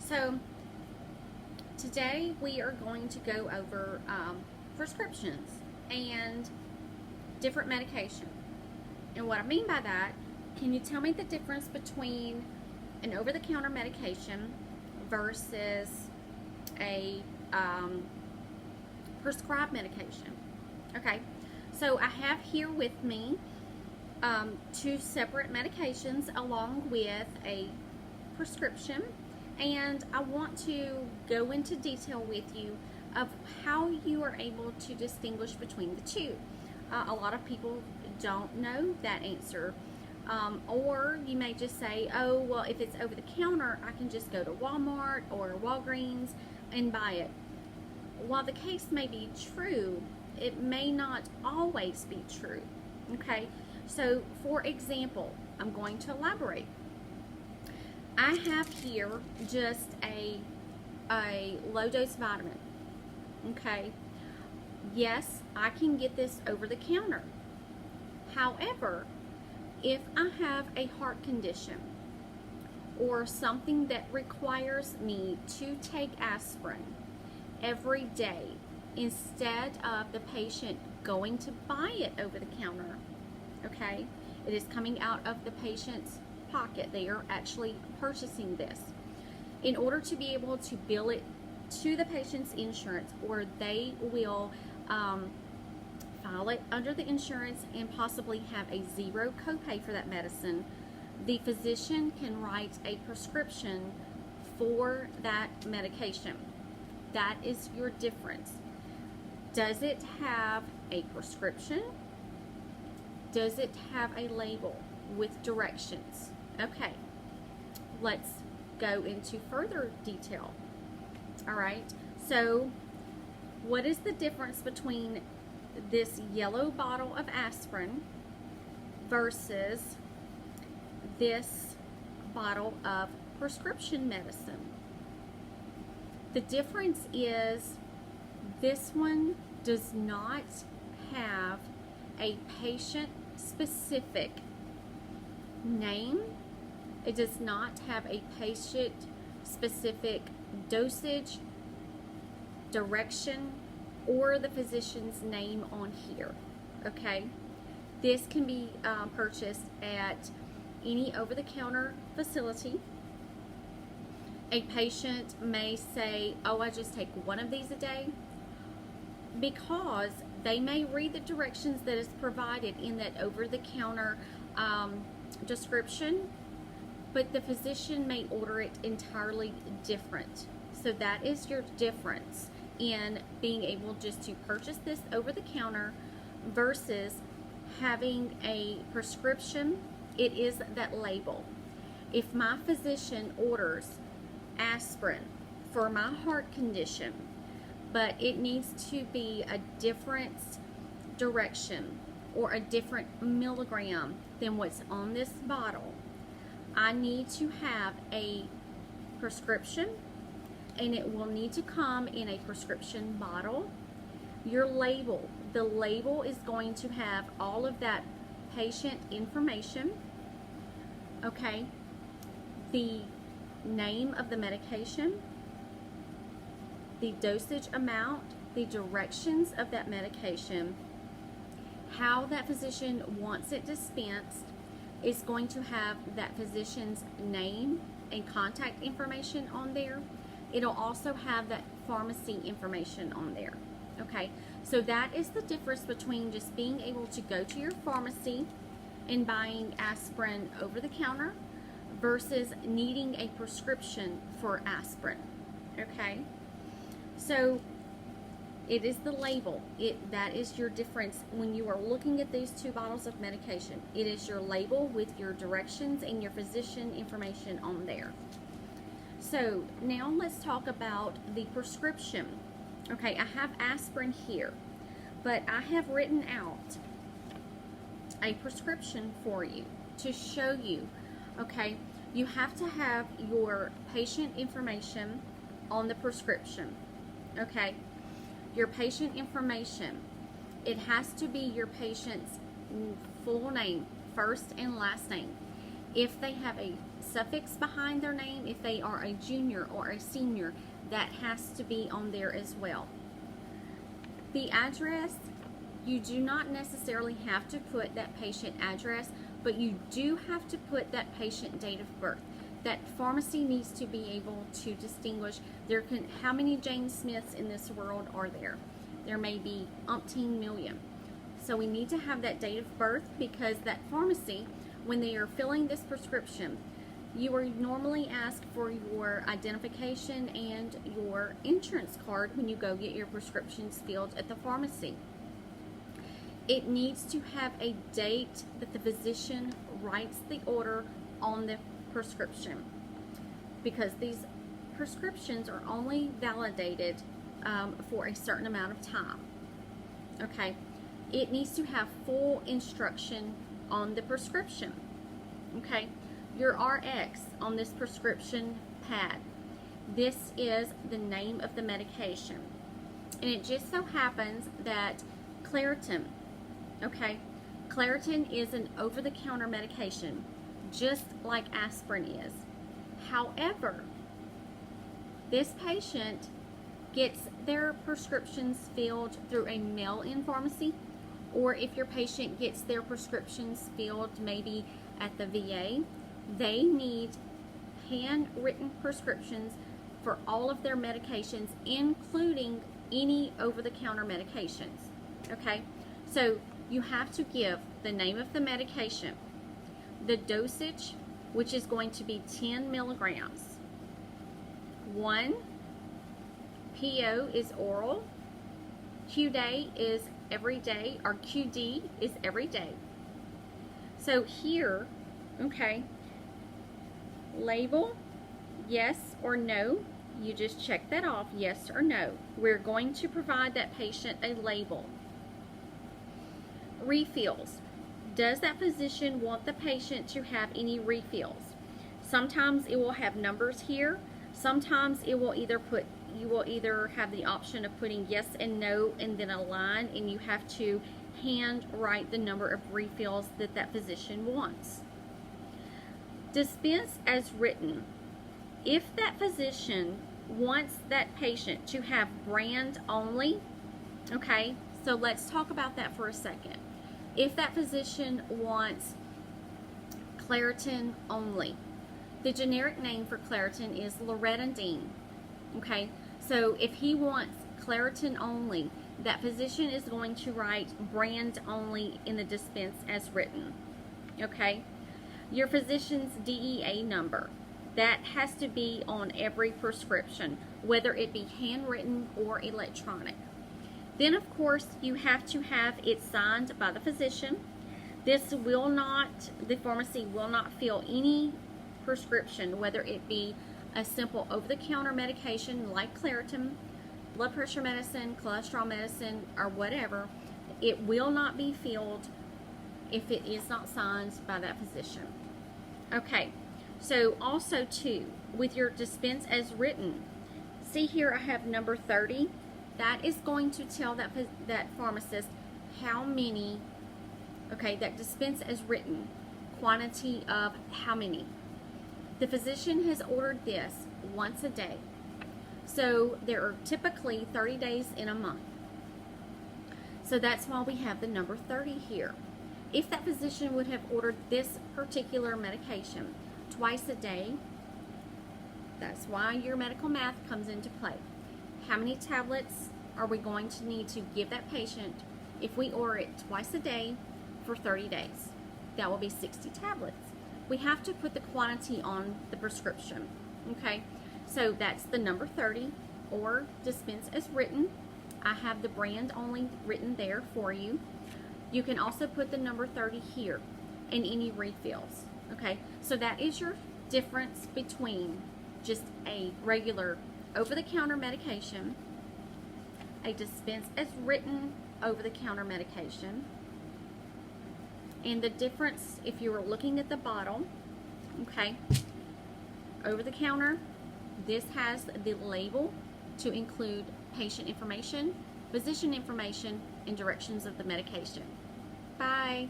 So today we are going to go over prescriptions and different medication. And what I mean by that, can you tell me the difference between an over-the-counter medication versus a prescribed medication? Okay, so I have here with me two separate medications along with a prescription, and I want to go into detail with you of how you are able to distinguish between the two. A lot of people don't know that answer, or you may just say, oh, well, if it's over the counter, I can just go to Walmart or Walgreens and buy it. While the case may be true, it may not always be true. Okay, so for example, I'm going to elaborate. I have here just a low dose vitamin. Okay, yes, I can get this over the counter. However, if I have a heart condition or something that requires me to take aspirin every day instead of the patient going to buy it over the counter, okay, it is coming out of the patient's pocket. They are actually purchasing this. In order to be able to bill it to the patient's insurance, or they will file it under the insurance and possibly have a zero copay for that medicine, the physician can write a prescription for that medication. That is your difference. Does it have a prescription? Does it have a label with directions? Okay, let's go into further detail. All right, so what is the difference between this yellow bottle of aspirin versus this bottle of prescription medicine? The difference is this one does not have a patient-specific name. It does not have a patient-specific dosage, direction, or the physician's name on here. Okay, this can be purchased at any over-the-counter facility. A patient may say, oh, I just take one of these a day, because they may read the directions that is provided in that over-the-counter description, but the physician may order it entirely different. So that is your difference in being able just to purchase this over the counter versus having a prescription. It is that label. If my physician orders aspirin for my heart condition, but it needs to be a different direction or a different milligram than what's on this bottle, I need to have a prescription, and it will need to come in a prescription bottle. Your label, the label is going to have all of that patient information, okay? The name of the medication, the dosage amount, the directions of that medication, how that physician wants it dispensed, is going to have that physician's name and contact information on there. It'll also have that pharmacy information on there. Okay, so that is the difference between just being able to go to your pharmacy and buying aspirin over the counter versus needing a prescription for aspirin. Okay, so it is the label. That is your difference when you are looking at these two bottles of medication. It is your label with your directions and your physician information on there. So now let's talk about the prescription. Okay, I have aspirin here, but I have written out a prescription for you to show you. Okay, you have to have your patient information on the prescription. Okay, your patient information, it has to be your patient's full name, first and last name. If they have a suffix behind their name, if they are a junior or a senior, that has to be on there as well. The address, you do not necessarily have to put that patient address, but you do have to put that patient date of birth. That pharmacy needs to be able to distinguish how many Jane Smiths in this world are there. There may be umpteen million. So we need to have that date of birth, because that pharmacy, when they are filling this prescription, you are normally asked for your identification and your insurance card when you go get your prescriptions filled at the pharmacy. It needs to have a date that the physician writes the order on the prescription, because these prescriptions are only validated for a certain amount of time. Okay, it needs to have full instruction on the prescription. Okay, your RX on this prescription pad, this is the name of the medication, and it just so happens that Claritin, okay, Claritin is an over-the-counter medication, just like aspirin is. However, this patient gets their prescriptions filled through a mail-in pharmacy, or if your patient gets their prescriptions filled maybe at the VA, they need handwritten prescriptions for all of their medications, including any over-the-counter medications. Okay, so you have to give the name of the medication, the dosage, which is going to be 10 milligrams. 1, PO is oral, QD is every day, or QD is every day. So here, okay, label, yes or no. You just check that off, yes or no. We're going to provide that patient a label. Refills. Does that physician want the patient to have any refills? Sometimes it will have numbers here. Sometimes it will either you will either have the option of putting yes and no and then a line, and you have to hand write the number of refills that that physician wants. Dispense as written. If that physician wants that patient to have brand only, okay, so let's talk about that for a second. If that physician wants Claritin only, the generic name for Claritin is Loratadine, okay? So if he wants Claritin only, that physician is going to write brand only in the dispense as written, okay? Your physician's DEA number, that has to be on every prescription, whether it be handwritten or electronic. Then, of course, you have to have it signed by the physician. This will not, the pharmacy will not fill any prescription, whether it be a simple over-the-counter medication like Claritin, blood pressure medicine, cholesterol medicine, or whatever. It will not be filled if it is not signed by that physician. Okay, so also too, with your dispense as written, see here I have number 30. That is going to tell that pharmacist how many, okay, that dispense as written, quantity of how many. The physician has ordered this once a day. So there are typically 30 days in a month. So that's why we have the number 30 here. If that physician would have ordered this particular medication twice a day, that's why your medical math comes into play. How many tablets are we going to need to give that patient if we order it twice a day for 30 days? That will be 60 tablets. We have to put the quantity on the prescription, okay? So that's the number 30, or dispense as written. I have the brand only written there for you. You can also put the number 30 here and any refills, okay? So that is your difference between just a regular over-the-counter medication, a dispense as written over-the-counter medication, and the difference, if you were looking at the bottle, okay, over-the-counter, this has the label to include patient information, physician information, and directions of the medication. Bye.